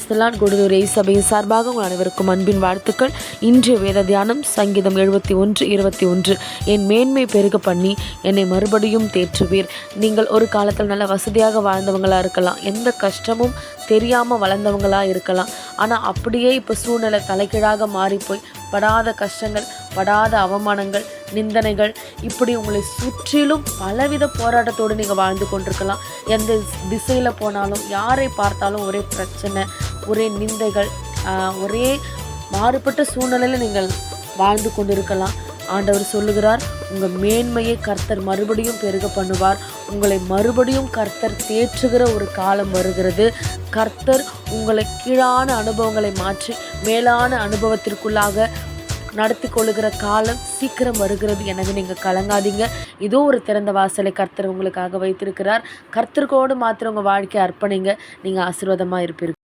பிரைஸ்தலான் கொடுதுரை சபையின் சார்பாக உங்கள் அனைவருக்கும் அன்பின் வாழ்த்துக்கள். இன்றைய வேத தியானம் சங்கீதம் 71:21. என் மேன்மை பெருக பண்ணி என்னை மறுபடியும் தேற்றுவீர். நீங்கள் ஒரு காலத்தில் நல்ல வசதியாக வாழ்ந்தவங்களாக இருக்கலாம், எந்த கஷ்டமும் தெரியாமல் வளர்ந்தவங்களாக இருக்கலாம். ஆனால் அப்படியே இப்போ சூழ்நிலை தலைகீழாக மாறிப்போய் படாத கஷ்டங்கள், படாத அவமானங்கள், நிந்தனைகள், இப்படி உங்களை சுற்றிலும் பலவித போராட்டத்தோடு நீங்கள் வாழ்ந்து கொண்டிருக்கலாம். எந்த திசையில் போனாலும், யாரை பார்த்தாலும் ஒரே பிரச்சனை, ஒரே நிந்தைகள், ஒரே மாறுபட்ட சூழ்நிலையில் நீங்கள் வாழ்ந்து கொண்டிருக்கலாம். ஆண்டவர் சொல்லுகிறார், உங்கள் மேன்மையை கர்த்தர் மறுபடியும் பெருக பண்ணுவார். உங்களை மறுபடியும் கர்த்தர் தேற்றுகிற ஒரு காலம் வருகிறது. கர்த்தர் உங்களை கீழான அனுபவங்களை மாற்றி மேலான அனுபவத்திற்குள்ளாக நடத்தி கொள்ளுகிற காலம் சீக்கிரம் வருகிறது. எனவே நீங்கள் கலங்காதீங்க. இதோ ஒரு திறந்த வாசலை கர்த்தர் உங்களுக்காக வைத்திருக்கிறார். கர்த்தருக்கோடு மாத்திரம் உங்கள் வாழ்க்கையை அர்ப்பணிங்க. நீங்கள் ஆசீர்வாதமாக இருப்பீர்கள்.